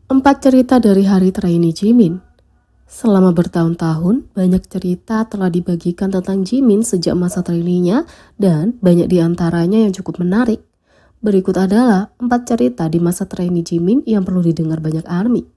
4 cerita dari hari trainee Jimin. Selama bertahun-tahun, banyak cerita telah dibagikan tentang Jimin sejak masa trainee-nya dan banyak di antaranya yang cukup menarik. Berikut adalah 4 cerita di masa trainee Jimin yang perlu didengar banyak ARMY.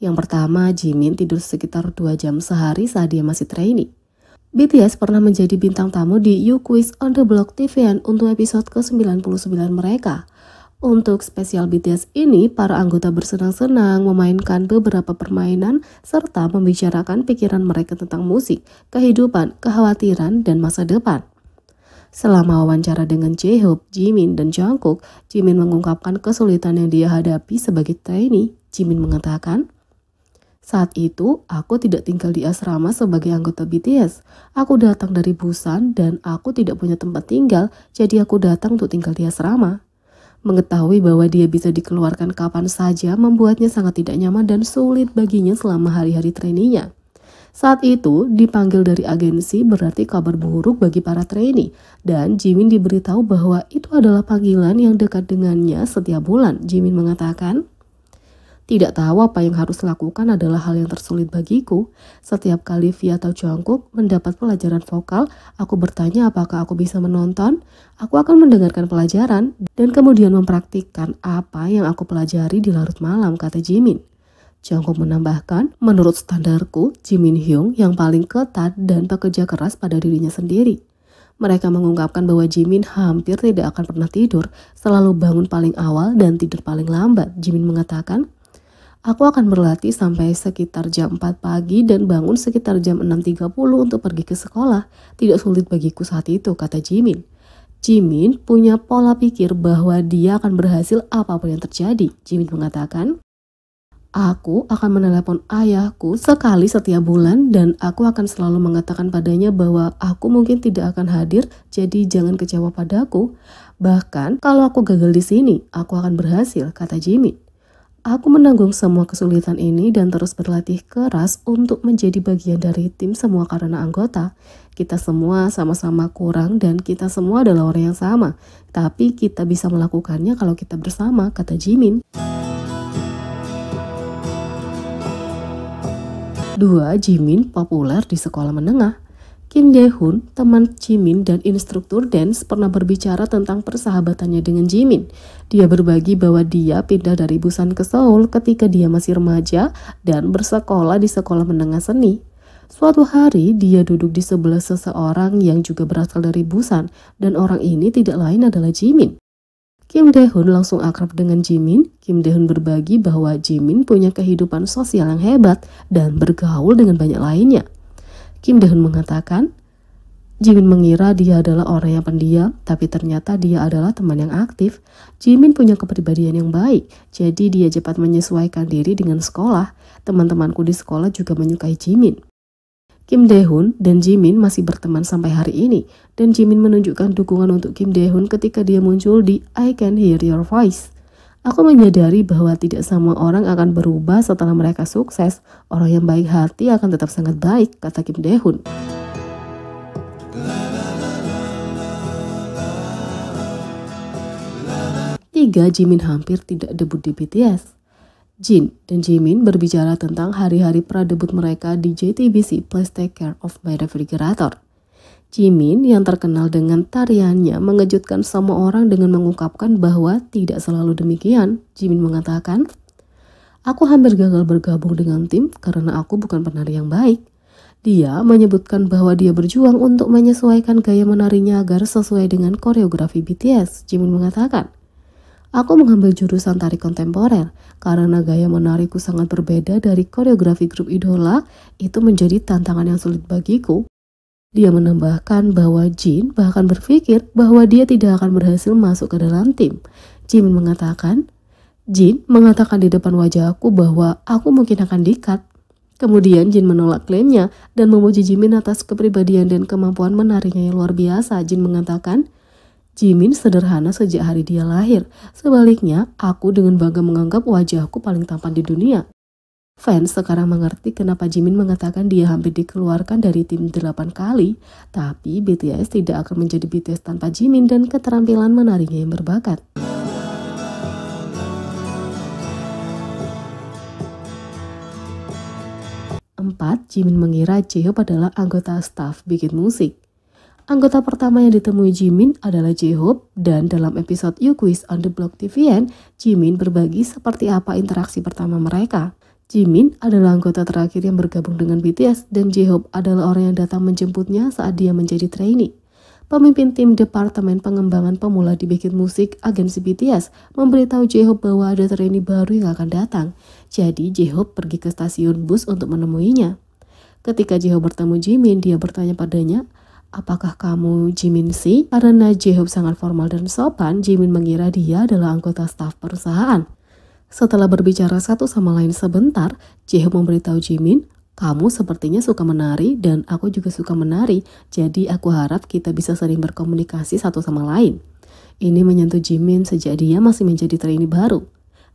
Yang pertama, Jimin tidur sekitar 2 jam sehari saat dia masih trainee. BTS pernah menjadi bintang tamu di You Quiz on the Block TVN untuk episode ke-99 mereka. Untuk spesial BTS ini, para anggota bersenang-senang memainkan beberapa permainan serta membicarakan pikiran mereka tentang musik, kehidupan, kekhawatiran, dan masa depan. Selama wawancara dengan J-Hope, Jimin, dan Jungkook, Jimin mengungkapkan kesulitan yang dia hadapi sebagai trainee. Jimin mengatakan, "Saat itu, aku tidak tinggal di asrama sebagai anggota BTS. Aku datang dari Busan dan aku tidak punya tempat tinggal, jadi aku datang untuk tinggal di asrama." Mengetahui bahwa dia bisa dikeluarkan kapan saja membuatnya sangat tidak nyaman dan sulit baginya selama hari-hari trainee-nya. Saat itu, dipanggil dari agensi berarti kabar buruk bagi para trainee, dan Jimin diberitahu bahwa itu adalah panggilan yang dekat dengannya setiap bulan. Jimin mengatakan, "Tidak tahu apa yang harus lakukan adalah hal yang tersulit bagiku. Setiap kali V atau Jungkook mendapat pelajaran vokal, aku bertanya apakah aku bisa menonton. Aku akan mendengarkan pelajaran dan kemudian mempraktikkan apa yang aku pelajari di larut malam," kata Jimin. Jungkook menambahkan, "Menurut standarku, Jimin Hyung yang paling ketat dan pekerja keras pada dirinya sendiri." Mereka mengungkapkan bahwa Jimin hampir tidak akan pernah tidur, selalu bangun paling awal dan tidur paling lambat. Jimin mengatakan, "Aku akan berlatih sampai sekitar jam 4 pagi dan bangun sekitar jam 6.30 untuk pergi ke sekolah. Tidak sulit bagiku saat itu," kata Jimin. Jimin punya pola pikir bahwa dia akan berhasil apapun yang terjadi. Jimin mengatakan, "Aku akan menelepon ayahku sekali setiap bulan dan aku akan selalu mengatakan padanya bahwa aku mungkin tidak akan hadir, jadi jangan kecewa padaku. Bahkan kalau aku gagal di sini, aku akan berhasil," kata Jimin. "Aku menanggung semua kesulitan ini dan terus berlatih keras untuk menjadi bagian dari tim semua karena anggota. Kita semua sama-sama kurang dan kita semua adalah orang yang sama. Tapi kita bisa melakukannya kalau kita bersama," kata Jimin. 2. Jimin populer di sekolah menengah. Kim Dae-hoon, teman Jimin dan instruktur dance, pernah berbicara tentang persahabatannya dengan Jimin. Dia berbagi bahwa dia pindah dari Busan ke Seoul ketika dia masih remaja dan bersekolah di sekolah menengah seni. Suatu hari, dia duduk di sebelah seseorang yang juga berasal dari Busan, dan orang ini tidak lain adalah Jimin. Kim Dae-hoon langsung akrab dengan Jimin. Kim Dae-hoon berbagi bahwa Jimin punya kehidupan sosial yang hebat dan bergaul dengan banyak lainnya. Kim Dae-hoon mengatakan, Jimin mengira dia adalah orang yang pendiam, tapi ternyata dia adalah teman yang aktif. Jimin punya kepribadian yang baik, jadi dia cepat menyesuaikan diri dengan sekolah. Teman-temanku di sekolah juga menyukai Jimin. Kim Dae-hoon dan Jimin masih berteman sampai hari ini, dan Jimin menunjukkan dukungan untuk Kim Dae-hoon ketika dia muncul di I Can Hear Your Voice. "Aku menyadari bahwa tidak semua orang akan berubah setelah mereka sukses. Orang yang baik hati akan tetap sangat baik," kata Kim Dae-hoon. 3. Jimin hampir tidak debut di BTS. Jin dan Jimin berbicara tentang hari-hari pra-debut mereka di JTBC Please Take Care of My Refrigerator. Jimin yang terkenal dengan tariannya mengejutkan semua orang dengan mengungkapkan bahwa tidak selalu demikian. Jimin mengatakan, "Aku hampir gagal bergabung dengan tim karena aku bukan penari yang baik." Dia menyebutkan bahwa dia berjuang untuk menyesuaikan gaya menarinya agar sesuai dengan koreografi BTS. Jimin mengatakan, "Aku mengambil jurusan tari kontemporer karena gaya menariku sangat berbeda dari koreografi grup idola. Itu menjadi tantangan yang sulit bagiku." Dia menambahkan bahwa Jin bahkan berpikir bahwa dia tidak akan berhasil masuk ke dalam tim. Jimin mengatakan, "Jin mengatakan di depan wajahku bahwa aku mungkin akan di-cut." Kemudian Jin menolak klaimnya dan memuji Jimin atas kepribadian dan kemampuan menarinya yang luar biasa. Jin mengatakan, "Jimin sederhana sejak hari dia lahir. Sebaliknya, aku dengan bangga menganggap wajahku paling tampan di dunia." Fans sekarang mengerti kenapa Jimin mengatakan dia hampir dikeluarkan dari tim 8 kali, tapi BTS tidak akan menjadi BTS tanpa Jimin dan keterampilan menarinya yang berbakat. 4, Jimin mengira J-Hope adalah anggota staf bikin musik. Anggota pertama yang ditemui Jimin adalah J-Hope, dan dalam episode You Quiz on the Block TVN, Jimin berbagi seperti apa interaksi pertama mereka. Jimin adalah anggota terakhir yang bergabung dengan BTS, dan J-Hope adalah orang yang datang menjemputnya saat dia menjadi trainee. Pemimpin tim Departemen Pengembangan Pemula di Bikin Musik agensi BTS memberitahu J-Hope bahwa ada trainee baru yang akan datang. Jadi J-Hope pergi ke stasiun bus untuk menemuinya. Ketika J-Hope bertemu Jimin, dia bertanya padanya, "Apakah kamu Jimin sih?" Karena J-Hope sangat formal dan sopan, Jimin mengira dia adalah anggota staf perusahaan. Setelah berbicara satu sama lain sebentar, J-Hope memberitahu Jimin, "Kamu sepertinya suka menari dan aku juga suka menari, jadi aku harap kita bisa sering berkomunikasi satu sama lain." Ini menyentuh Jimin sejak dia masih menjadi trainee baru.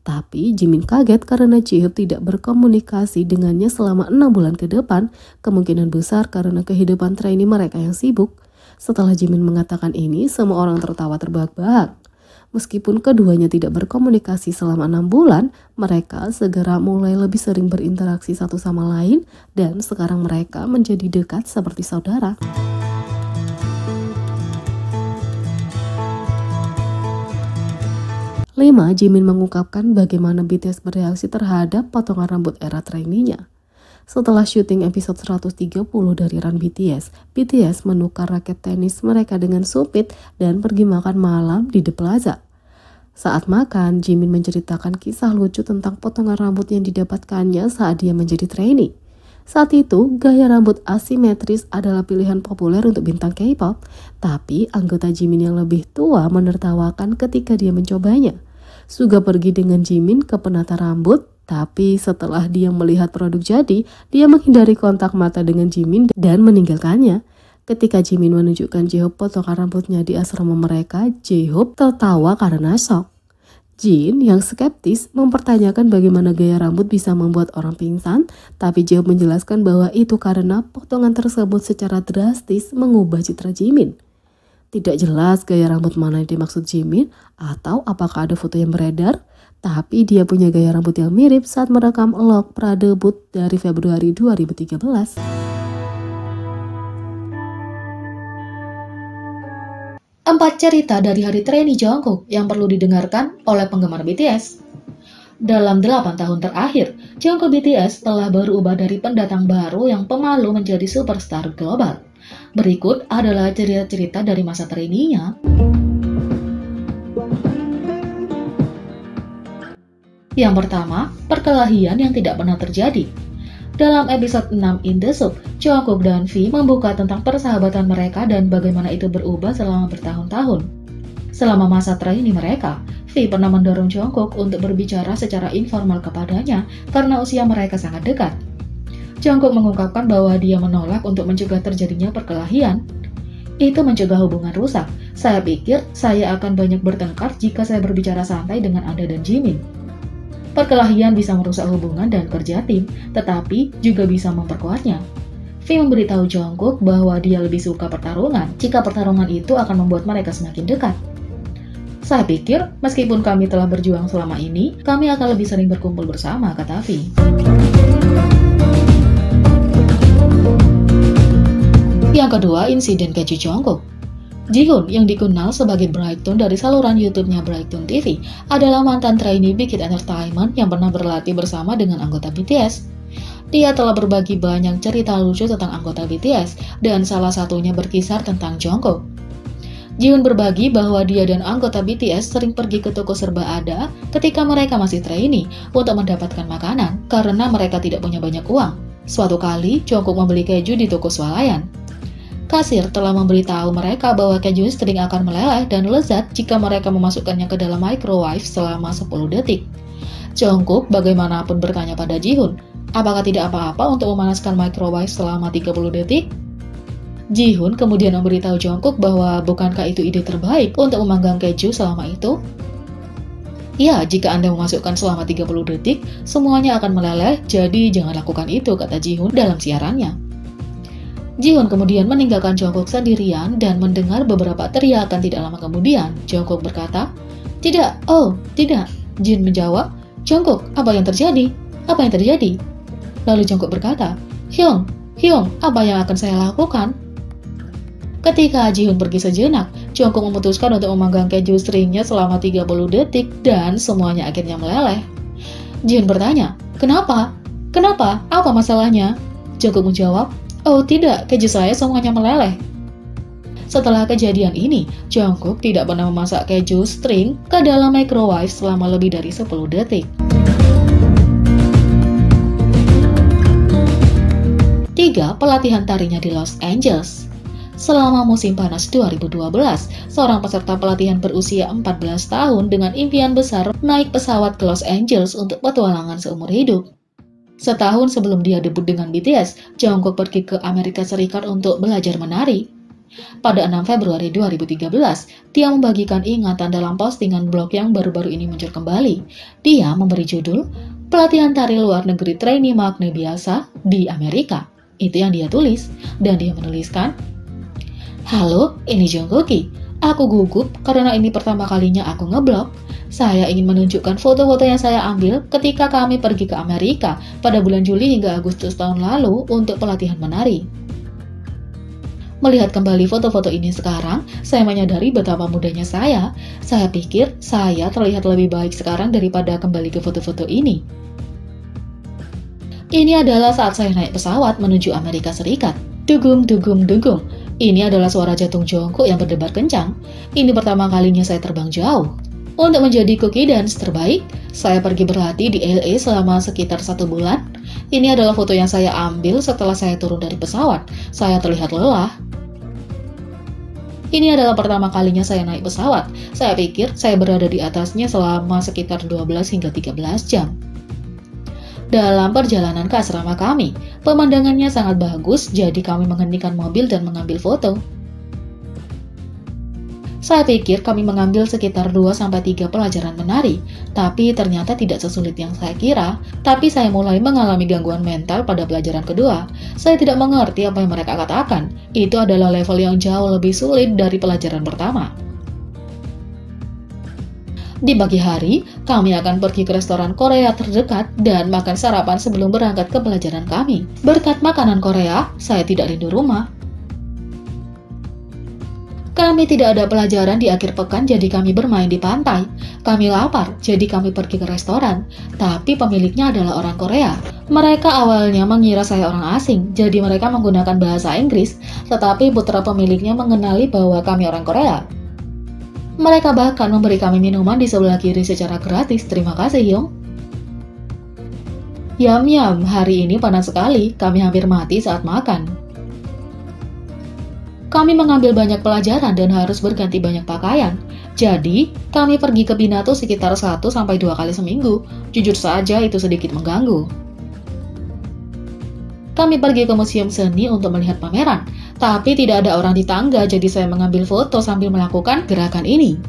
Tapi Jimin kaget karena J-Hope tidak berkomunikasi dengannya selama 6 bulan ke depan, kemungkinan besar karena kehidupan trainee mereka yang sibuk. Setelah Jimin mengatakan ini, semua orang tertawa terbahak-bahak. Meskipun keduanya tidak berkomunikasi selama 6 bulan, mereka segera mulai lebih sering berinteraksi satu sama lain dan sekarang mereka menjadi dekat seperti saudara. 5. Jimin mengungkapkan bagaimana BTS bereaksi terhadap potongan rambut era trainee-nya. Setelah syuting episode 130 dari Run BTS, BTS menukar raket tenis mereka dengan Supit dan pergi makan malam di The Plaza. Saat makan, Jimin menceritakan kisah lucu tentang potongan rambut yang didapatkannya saat dia menjadi trainee. Saat itu, gaya rambut asimetris adalah pilihan populer untuk bintang K-pop, tapi anggota Jimin yang lebih tua menertawakan ketika dia mencobanya. Suga pergi dengan Jimin ke penata rambut, tapi setelah dia melihat produk jadi, dia menghindari kontak mata dengan Jimin dan meninggalkannya. Ketika Jimin menunjukkan J-Hope potongan rambutnya di asrama mereka, J-Hope tertawa karena shock. Jin yang skeptis mempertanyakan bagaimana gaya rambut bisa membuat orang pingsan, tapi J-Hope menjelaskan bahwa itu karena potongan tersebut secara drastis mengubah citra Jimin. Tidak jelas gaya rambut mana yang dimaksud Jimin atau apakah ada foto yang beredar, tapi dia punya gaya rambut yang mirip saat merekam vlog pra-debut dari Februari 2013. Empat cerita dari hari trainee Jungkook yang perlu didengarkan oleh penggemar BTS. Dalam 8 tahun terakhir, Jungkook BTS telah berubah dari pendatang baru yang pemalu menjadi superstar global. Berikut adalah cerita-cerita dari masa trainee-nya. Yang pertama, perkelahian yang tidak pernah terjadi. Dalam episode 6 In The Soup, Jungkook dan V membuka tentang persahabatan mereka dan bagaimana itu berubah selama bertahun-tahun. Selama masa trainee mereka, V pernah mendorong Jungkook untuk berbicara secara informal kepadanya karena usia mereka sangat dekat. Jungkook mengungkapkan bahwa dia menolak untuk mencegah terjadinya perkelahian. Itu mencegah hubungan rusak. Saya pikir saya akan banyak bertengkar jika saya berbicara santai dengan Anda dan Jimin. Perkelahian bisa merusak hubungan dan kerja tim, tetapi juga bisa memperkuatnya. V memberitahu Jungkook bahwa dia lebih suka pertarungan jika pertarungan itu akan membuat mereka semakin dekat. Saya pikir, meskipun kami telah berjuang selama ini, kami akan lebih sering berkumpul bersama, kata V. Yang kedua, insiden keju Jungkook. Jihoon yang dikenal sebagai Brightone dari saluran YouTube-nya Brightone TV adalah mantan trainee Big Hit Entertainment yang pernah berlatih bersama dengan anggota BTS. Dia telah berbagi banyak cerita lucu tentang anggota BTS dan salah satunya berkisar tentang Jungkook. Jihoon berbagi bahwa dia dan anggota BTS sering pergi ke toko serba ada ketika mereka masih trainee untuk mendapatkan makanan karena mereka tidak punya banyak uang. Suatu kali, Jungkook membeli keju di toko swalayan. Kasir telah memberitahu mereka bahwa keju sering akan meleleh dan lezat jika mereka memasukkannya ke dalam microwave selama 10 detik. Jungkook bagaimanapun bertanya pada Jihoon, apakah tidak apa-apa untuk memanaskan microwave selama 30 detik? Jihoon kemudian memberitahu Jungkook bahwa bukankah itu ide terbaik untuk memanggang keju selama itu? Ya, jika Anda memasukkan selama 30 detik, semuanya akan meleleh, jadi jangan lakukan itu, kata Jihoon dalam siarannya. Jihoon kemudian meninggalkan Jungkook sendirian dan mendengar beberapa teriakan tidak lama kemudian. Jungkook berkata, "Tidak, oh, tidak." Jin menjawab, "Jungkook, apa yang terjadi? Apa yang terjadi?" Lalu Jungkook berkata, Hyung, apa yang akan saya lakukan? Ketika Jihoon pergi sejenak, Jungkook memutuskan untuk memanggang keju stringnya selama 30 detik dan semuanya akhirnya meleleh. Jihoon bertanya, "Kenapa? Kenapa? Apa masalahnya?" Jungkook menjawab, "Oh tidak, keju saya semuanya meleleh." Setelah kejadian ini, Jungkook tidak pernah memasak keju string ke dalam microwave selama lebih dari 10 detik. 3. Pelatihan tarinya di Los Angeles. Selama musim panas 2012, seorang peserta pelatihan berusia 14 tahun dengan impian besar naik pesawat ke Los Angeles untuk petualangan seumur hidup. Setahun sebelum dia debut dengan BTS, Jungkook pergi ke Amerika Serikat untuk belajar menari. Pada 6 Februari 2013, dia membagikan ingatan dalam postingan blog yang baru-baru ini muncul kembali. Dia memberi judul, "Pelatihan Tari Luar Negeri Trainee Makna Biasa di Amerika." Itu yang dia tulis, dan dia menuliskan, "Halo, ini Jungkooki. Aku gugup karena ini pertama kalinya aku ngeblog. Saya ingin menunjukkan foto-foto yang saya ambil ketika kami pergi ke Amerika pada bulan Juli hingga Agustus tahun lalu untuk pelatihan menari. Melihat kembali foto-foto ini sekarang, saya menyadari betapa mudanya saya. Saya pikir saya terlihat lebih baik sekarang daripada kembali ke foto-foto ini. Ini adalah saat saya naik pesawat menuju Amerika Serikat. Dugum, dugum, dugum. Ini adalah suara jantung Jungkook yang berdebar kencang. Ini pertama kalinya saya terbang jauh. Untuk menjadi cookie dance terbaik, saya pergi berlatih di LA selama sekitar 1 bulan. Ini adalah foto yang saya ambil setelah saya turun dari pesawat. Saya terlihat lelah. Ini adalah pertama kalinya saya naik pesawat. Saya pikir saya berada di atasnya selama sekitar 12 hingga 13 jam. Dalam perjalanan ke asrama kami, pemandangannya sangat bagus, jadi kami menghentikan mobil dan mengambil foto. Saya pikir kami mengambil sekitar 2-3 pelajaran menari, tapi ternyata tidak sesulit yang saya kira. Tapi saya mulai mengalami gangguan mental pada pelajaran kedua. Saya tidak mengerti apa yang mereka katakan. Itu adalah level yang jauh lebih sulit dari pelajaran pertama. Di pagi hari, kami akan pergi ke restoran Korea terdekat dan makan sarapan sebelum berangkat ke pelajaran kami. Berkat makanan Korea, saya tidak rindu rumah. Kami tidak ada pelajaran di akhir pekan, jadi kami bermain di pantai. Kami lapar, jadi kami pergi ke restoran. Tapi pemiliknya adalah orang Korea. Mereka awalnya mengira saya orang asing, jadi mereka menggunakan bahasa Inggris, tetapi putra pemiliknya mengenali bahwa kami orang Korea. Mereka bahkan memberi kami minuman di sebelah kiri secara gratis. Terima kasih, Hyung. Yam, hari ini panas sekali. Kami hampir mati saat makan. Kami mengambil banyak pelajaran dan harus berganti banyak pakaian. Jadi, kami pergi ke Binato sekitar 1-2 kali seminggu. Jujur saja, itu sedikit mengganggu. Kami pergi ke museum seni untuk melihat pameran, tapi tidak ada orang di tangga, jadi saya mengambil foto sambil melakukan gerakan ini.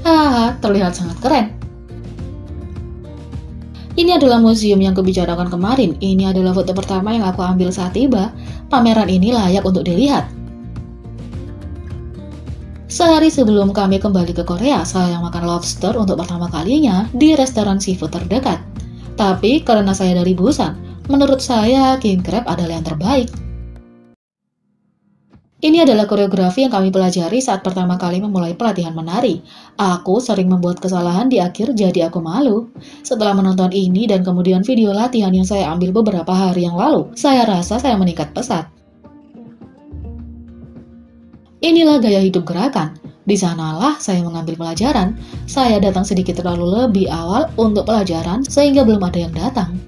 Haha, terlihat sangat keren. Ini adalah museum yang kubicarakan kemarin. Ini adalah foto pertama yang aku ambil saat tiba. Pameran ini layak untuk dilihat. Sehari sebelum kami kembali ke Korea, saya makan lobster untuk pertama kalinya di restoran seafood terdekat. Tapi karena saya dari Busan, menurut saya king crab adalah yang terbaik. Ini adalah koreografi yang kami pelajari saat pertama kali memulai pelatihan menari. Aku sering membuat kesalahan di akhir, jadi aku malu. Setelah menonton ini dan kemudian video latihan yang saya ambil beberapa hari yang lalu, saya rasa saya meningkat pesat. Inilah gaya hidup gerakan. Di sanalah saya mengambil pelajaran. Saya datang sedikit terlalu lebih awal untuk pelajaran sehingga belum ada yang datang.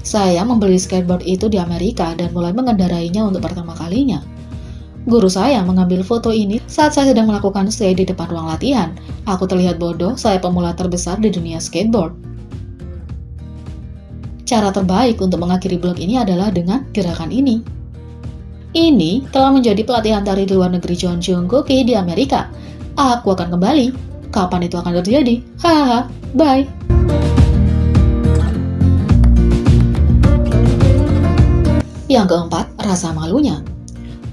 Saya membeli skateboard itu di Amerika dan mulai mengendarainya untuk pertama kalinya. Guru saya mengambil foto ini saat saya sedang melakukan stay di depan ruang latihan. Aku terlihat bodoh, saya pemula terbesar di dunia skateboard. Cara terbaik untuk mengakhiri blog ini adalah dengan gerakan ini. Ini telah menjadi pelatihan tari di luar negeri Jungkook di Amerika. Aku akan kembali. Kapan itu akan terjadi? Hahaha, bye. Yang keempat, rasa malunya.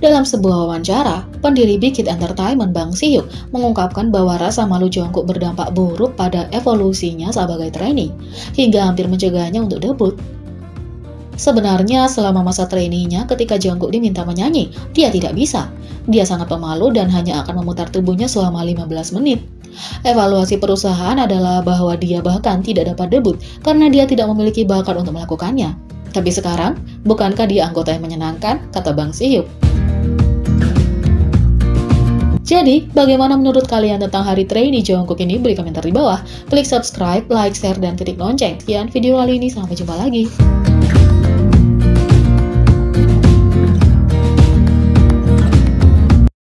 Dalam sebuah wawancara, pendiri Big Hit Entertainment Bang Si-hyuk mengungkapkan bahwa rasa malu Jungkook berdampak buruk pada evolusinya sebagai trainee, hingga hampir mencegahnya untuk debut. Sebenarnya selama masa trainee-nya ketika Jungkook diminta menyanyi, dia tidak bisa. Dia sangat pemalu dan hanya akan memutar tubuhnya selama 15 menit. Evaluasi perusahaan adalah bahwa dia bahkan tidak dapat debut karena dia tidak memiliki bakat untuk melakukannya. Tapi sekarang, bukankah dia anggota yang menyenangkan, kata Bang Si-hyuk. Jadi, bagaimana menurut kalian tentang hari trainee Jungkook ini? Beri komentar di bawah. Klik subscribe, like, share, dan ketik lonceng. Sekian video kali ini, sampai jumpa lagi.